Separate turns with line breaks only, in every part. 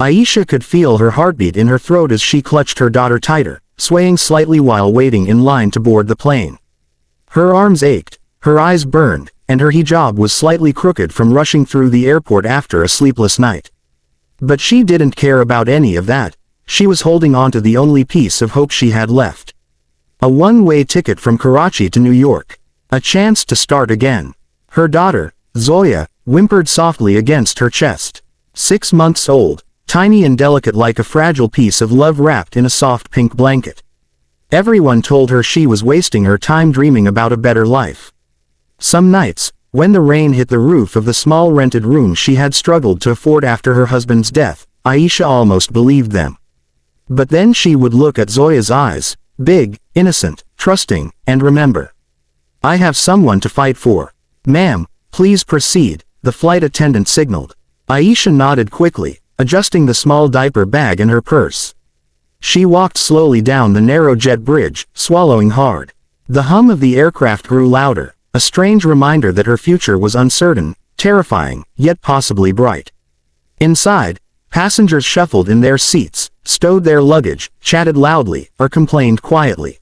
Aisha could feel her heartbeat in her throat as she clutched her daughter tighter, swaying slightly while waiting in line to board the plane. Her arms ached, her eyes burned, and her hijab was slightly crooked from rushing through the airport after a sleepless night. But she didn't care about any of that. She was holding on to the only piece of hope she had left. A one-way ticket from Karachi to New York. A chance to start again. Her daughter, Zoya, whimpered softly against her chest. 6 months old, tiny and delicate like a fragile piece of love wrapped in a soft pink blanket. Everyone told her she was wasting her time dreaming about a better life. Some nights, when the rain hit the roof of the small rented room she had struggled to afford after her husband's death, Aisha almost believed them. But then she would look at Zoya's eyes, big, innocent, trusting, and remember. "I have someone to fight for." "Ma'am, please proceed," the flight attendant signaled. Aisha nodded quickly, adjusting the small diaper bag in her purse. She walked slowly down the narrow jet bridge, swallowing hard. The hum of the aircraft grew louder, a strange reminder that her future was uncertain, terrifying, yet possibly bright. Inside, passengers shuffled in their seats, stowed their luggage, chatted loudly, or complained quietly.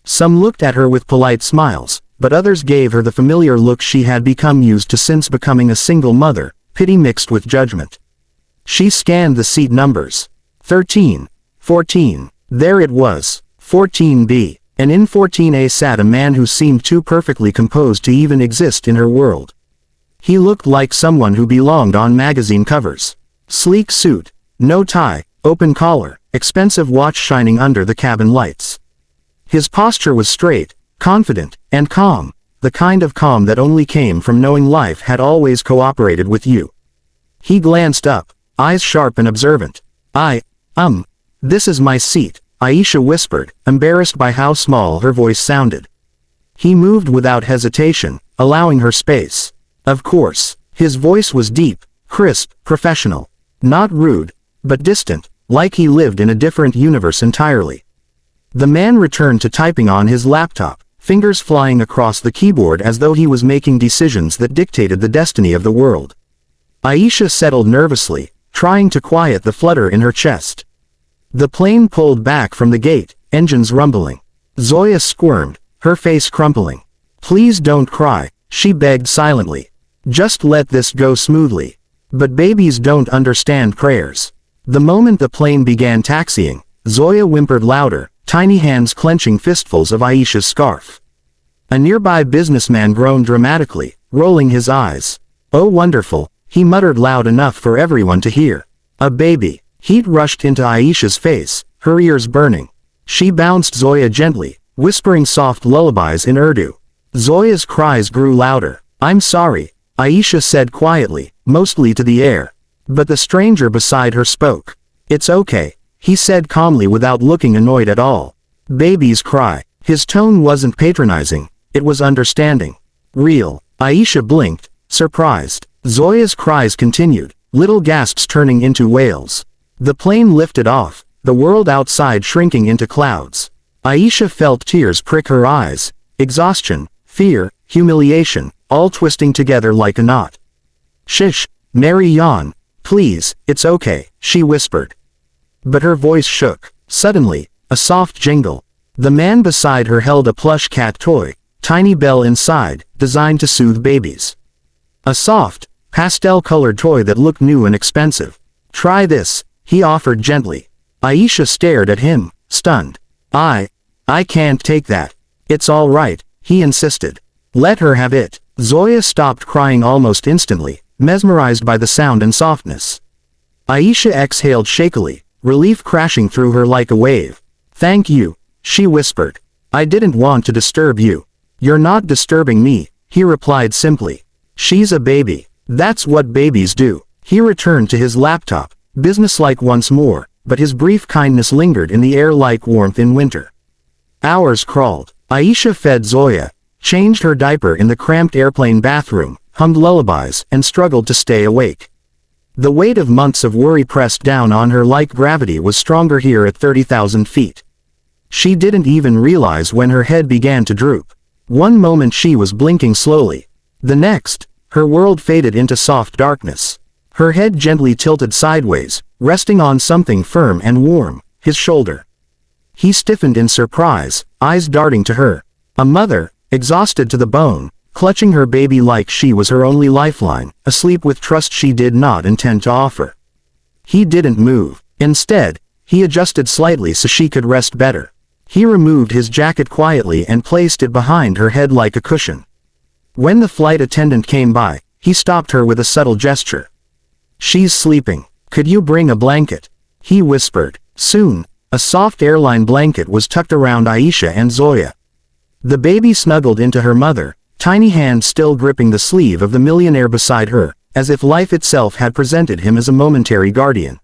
Some looked at her with polite smiles, but others gave her the familiar look she had become used to since becoming a single mother, pity mixed with judgment. She scanned the seat numbers. 13. 14. There it was. 14B. And in 14A sat a man who seemed too perfectly composed to even exist in her world. He looked like someone who belonged on magazine covers. Sleek suit, no tie, open collar, expensive watch shining under the cabin lights. His posture was straight, confident, and calm, the kind of calm that only came from knowing life had always cooperated with you. He glanced up, eyes sharp and observant. This is my seat," Aisha whispered, embarrassed by how small her voice sounded. He moved without hesitation, allowing her space. Of course, his voice was deep, crisp, professional. Not rude, but distant, like he lived in a different universe entirely. The man returned to typing on his laptop, fingers flying across the keyboard as though he was making decisions that dictated the destiny of the world. Aisha settled nervously, trying to quiet the flutter in her chest. The plane pulled back from the gate, engines rumbling. Zoya squirmed, her face crumpling. "Please don't cry," she begged silently. "Just let this go smoothly." But babies don't understand prayers. The moment the plane began taxiing, Zoya whimpered louder, tiny hands clenching fistfuls of Aisha's scarf. A nearby businessman groaned dramatically, rolling his eyes. "Oh wonderful," he muttered loud enough for everyone to hear. "A baby." Heat rushed into Aisha's face, her ears burning. She bounced Zoya gently, whispering soft lullabies in Urdu. Zoya's cries grew louder. "I'm sorry," Aisha said quietly, mostly to the air. But the stranger beside her spoke. "It's okay," he said calmly without looking annoyed at all. "Babies cry." His tone wasn't patronizing, it was understanding. "Real." Aisha blinked, surprised. Zoya's cries continued, little gasps turning into wails. The plane lifted off, the world outside shrinking into clouds. Aisha felt tears prick her eyes, exhaustion, fear, humiliation, all twisting together like a knot. "Shish, Mary Yan, please, it's okay," she whispered. But her voice shook. Suddenly, a soft jingle. The man beside her held a plush cat toy, tiny bell inside, designed to soothe babies. A soft, pastel-colored toy that looked new and expensive. "Try this," he offered gently. Aisha stared at him, stunned. I can't take that." "It's all right," he insisted. "Let her have it." Zoya stopped crying almost instantly, mesmerized by the sound and softness. Aisha exhaled shakily, relief crashing through her like a wave. "Thank you," she whispered. "I didn't want to disturb you." "You're not disturbing me," he replied simply. "She's a baby. That's what babies do." He returned to his laptop, businesslike once more, but his brief kindness lingered in the air like warmth in winter. Hours crawled. Aisha fed Zoya, changed her diaper in the cramped airplane bathroom, hummed lullabies, and struggled to stay awake. The weight of months of worry pressed down on her like gravity was stronger here at 30,000 feet. She didn't even realize when her head began to droop. One moment she was blinking slowly. The next, her world faded into soft darkness. Her head gently tilted sideways, resting on something firm and warm, his shoulder. He stiffened in surprise, eyes darting to her. A mother, exhausted to the bone, clutching her baby like she was her only lifeline, asleep with trust she did not intend to offer. He didn't move. Instead, he adjusted slightly so she could rest better. He removed his jacket quietly and placed it behind her head like a cushion. When the flight attendant came by, he stopped her with a subtle gesture. "She's sleeping. Could you bring a blanket?" he whispered. Soon, a soft airline blanket was tucked around Aisha and Zoya. The baby snuggled into her mother, tiny hand still gripping the sleeve of the millionaire beside her, as if life itself had presented him as a momentary guardian.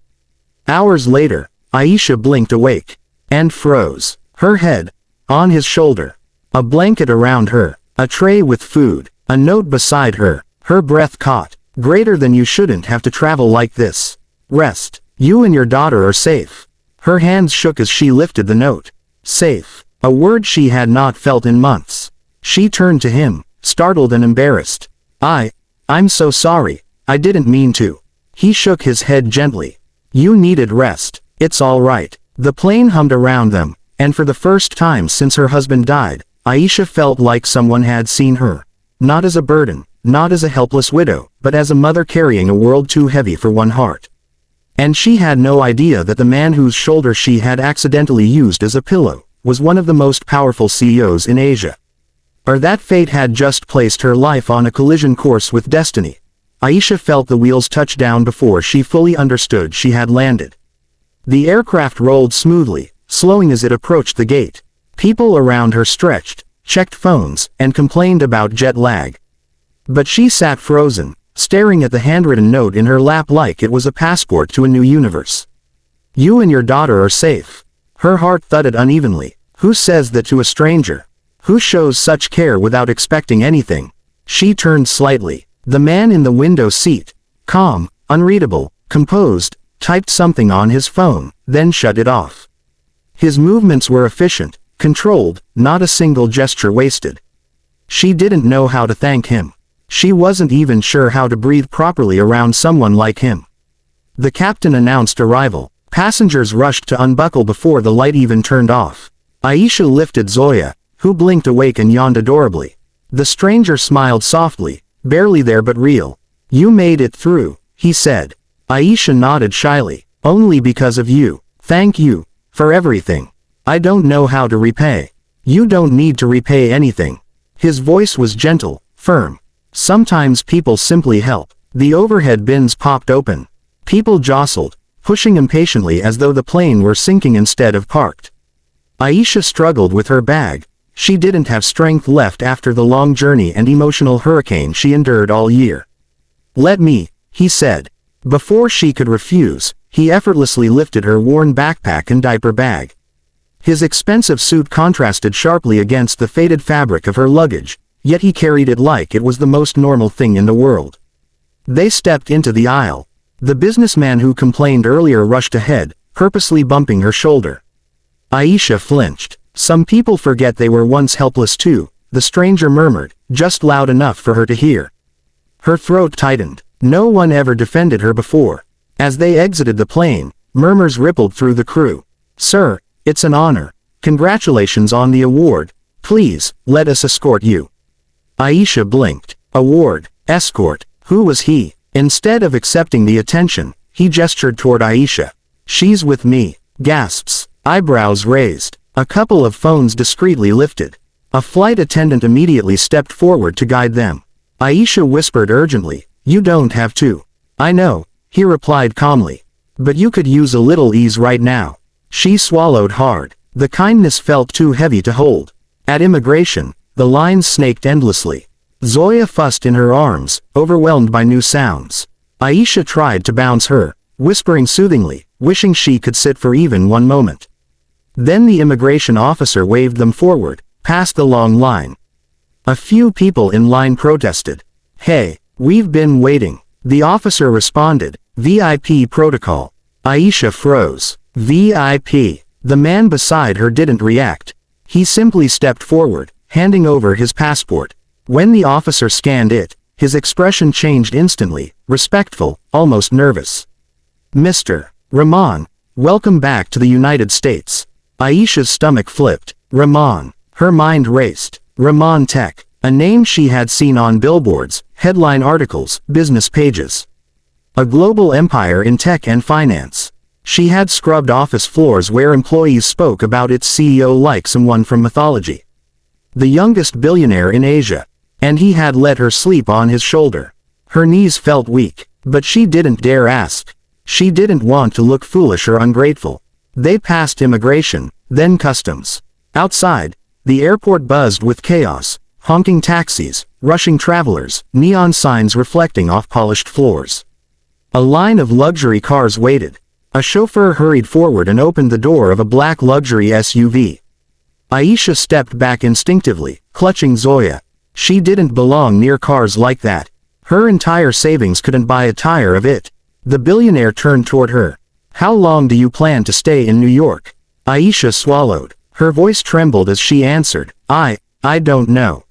Hours later, Aisha blinked awake, and froze, her head on his shoulder, a blanket around her, a tray with food, a note beside her, her breath caught. "Greater than you shouldn't have to travel like this. Rest. You and your daughter are safe." Her hands shook as she lifted the note. Safe. A word she had not felt in months. She turned to him, startled and embarrassed. I'm so sorry. I didn't mean to." He shook his head gently. "You needed rest. It's all right." The plane hummed around them, and for the first time since her husband died, Aisha felt like someone had seen her. Not as a burden, not as a helpless widow, but as a mother carrying a world too heavy for one heart. And she had no idea that the man whose shoulder she had accidentally used as a pillow was one of the most powerful CEOs in Asia. Or that fate had just placed her life on a collision course with destiny. Aisha felt the wheels touch down before she fully understood she had landed. The aircraft rolled smoothly, slowing as it approached the gate. People around her stretched, checked phones, and complained about jet lag. But she sat frozen, staring at the handwritten note in her lap like it was a passport to a new universe. "You and your daughter are safe." Her heart thudded unevenly. Who says that to a stranger? Who shows such care without expecting anything? She turned slightly. The man in the window seat, calm, unreadable, composed, typed something on his phone, then shut it off. His movements were efficient, controlled, not a single gesture wasted. She didn't know how to thank him. She wasn't even sure how to breathe properly around someone like him. The captain announced arrival. Passengers rushed to unbuckle before the light even turned off. Aisha lifted Zoya, who blinked awake and yawned adorably. The stranger smiled softly, barely there but real. "You made it through," he said. Aisha nodded shyly. "Only because of you. Thank you. For everything. I don't know how to repay." "You don't need to repay anything." His voice was gentle, firm. "Sometimes people simply help." The overhead bins popped open. People jostled, pushing impatiently as though the plane were sinking instead of parked. Aisha struggled with her bag. She didn't have strength left after the long journey and emotional hurricane she endured all year. "Let me," he said. Before she could refuse, he effortlessly lifted her worn backpack and diaper bag. His expensive suit contrasted sharply against the faded fabric of her luggage, yet he carried it like it was the most normal thing in the world. They stepped into the aisle. The businessman who complained earlier rushed ahead, purposely bumping her shoulder. Aisha flinched. "Some people forget they were once helpless too," the stranger murmured, just loud enough for her to hear. Her throat tightened. No one ever defended her before. As they exited the plane, murmurs rippled through the crew. "Sir, it's an honor. Congratulations on the award. Please, let us escort you." Aisha blinked. Award, escort, who was he? Instead of accepting the attention, he gestured toward Aisha. "She's with me." Gasps, eyebrows raised. A couple of phones discreetly lifted. A flight attendant immediately stepped forward to guide them. Aisha whispered urgently, "You don't have to." "I know," he replied calmly. "But you could use a little ease right now." She swallowed hard. The kindness felt too heavy to hold. At immigration, the lines snaked endlessly. Zoya fussed in her arms, overwhelmed by new sounds. Aisha tried to bounce her, whispering soothingly, wishing she could sit for even one moment. Then the immigration officer waved them forward, past the long line. A few people in line protested. "Hey, we've been waiting," the officer responded. "VIP protocol." Aisha froze. "VIP." The man beside her didn't react. He simply stepped forward, handing over his passport. When the officer scanned it, his expression changed instantly, respectful, almost nervous. "Mr. Rahman, welcome back to the United States. Aisha's stomach flipped. Rahman. Her mind raced. Rahman Tech. A name she had seen on billboards, headline articles, business pages. A global empire in tech and finance. She had scrubbed office floors where employees spoke about its CEO like someone from mythology. The youngest billionaire in Asia. And he had let her sleep on his shoulder. Her knees felt weak, but she didn't dare ask. She didn't want to look foolish or ungrateful. They passed immigration, then customs. Outside, the airport buzzed with chaos, honking taxis, rushing travelers, neon signs reflecting off polished floors. A line of luxury cars waited. A chauffeur hurried forward and opened the door of a black luxury SUV. Aisha stepped back instinctively, clutching Zoya. She didn't belong near cars like that. Her entire savings couldn't buy a tire of it. The billionaire turned toward her. How long do you plan to stay in New York? Aisha swallowed. Her voice trembled as she answered, I don't know.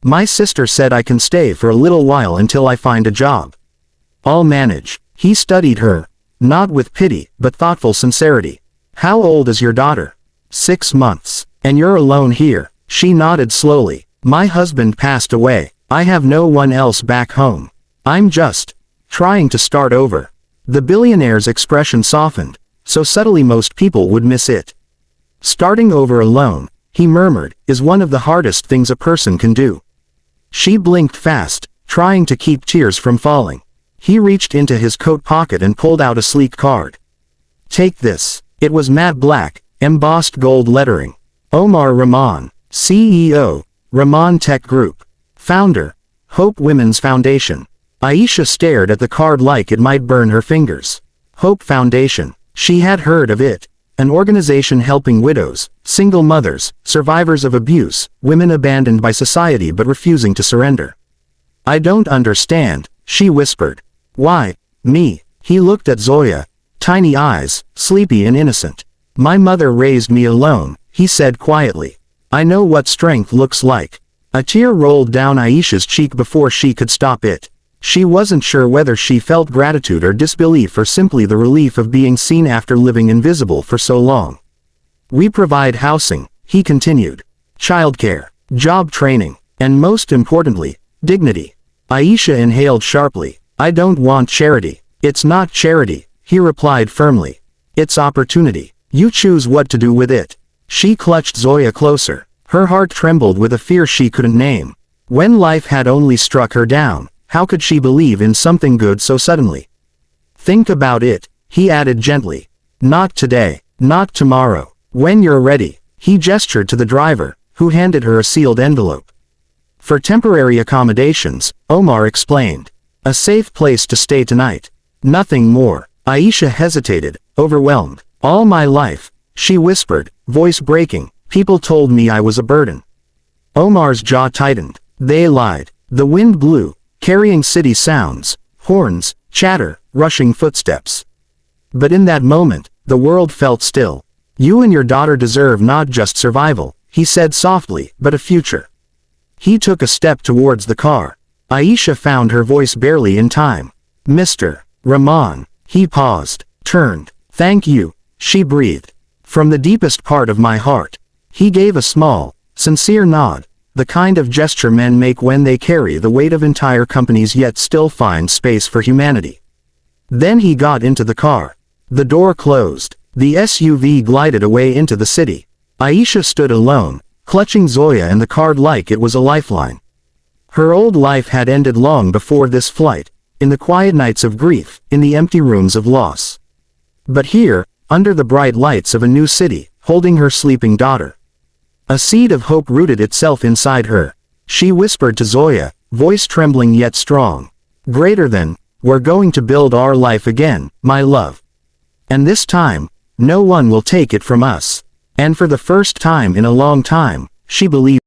My sister said I can stay for a little while until I find a job. I'll manage. He studied her. Not with pity, but thoughtful sincerity. How old is your daughter? 6 months. And you're alone here. She nodded slowly. My husband passed away. I have no one else back home. I'm just trying to start over. The billionaire's expression softened, so subtly most people would miss it. Starting over alone, he murmured, is one of the hardest things a person can do. She blinked fast, trying to keep tears from falling. He reached into his coat pocket and pulled out a sleek card. Take this. It was matte black, embossed gold lettering. Omar Rahman, CEO, Rahman Tech Group. Founder, Hope Women's Foundation. Aisha stared at the card like it might burn her fingers. Hope Foundation. She had heard of it. An organization helping widows, single mothers, survivors of abuse, women abandoned by society but refusing to surrender. I don't understand, she whispered. Why, me? He looked at Zoya, tiny eyes, sleepy and innocent. My mother raised me alone, he said quietly. I know what strength looks like. A tear rolled down Aisha's cheek before she could stop it. She wasn't sure whether she felt gratitude or disbelief or simply the relief of being seen after living invisible for so long. We provide housing, he continued. Childcare, job training, and most importantly, dignity. Aisha inhaled sharply. I don't want charity. It's not charity, he replied firmly. It's opportunity. You choose what to do with it. She clutched Zoya closer. Her heart trembled with a fear she couldn't name. When life had only struck her down, how could she believe in something good so suddenly? Think about it, he added gently. Not today, not tomorrow. When you're ready, he gestured to the driver, who handed her a sealed envelope. For temporary accommodations, Omar explained. A safe place to stay tonight. Nothing more. Aisha hesitated, overwhelmed. All my life, she whispered, voice breaking, people told me I was a burden. Omar's jaw tightened. They lied. The wind blew, carrying city sounds, horns, chatter, rushing footsteps. But in that moment, the world felt still. You and your daughter deserve not just survival, he said softly, but a future. He took a step towards the car. Aisha found her voice barely in time. Mr. Rahman. He paused, turned. Thank you, she breathed. From the deepest part of my heart. He gave a small, sincere nod, the kind of gesture men make when they carry the weight of entire companies yet still find space for humanity. Then he got into the car. The door closed. The SUV glided away into the city. Aisha stood alone, clutching Zoya and the card like it was a lifeline. Her old life had ended long before this flight, in the quiet nights of grief, in the empty rooms of loss. But here, under the bright lights of a new city, holding her sleeping daughter. A seed of hope rooted itself inside her. She whispered to Zoya, voice trembling yet strong. Greater than, we're going to build our life again, my love. And this time, no one will take it from us. And for the first time in a long time, she believed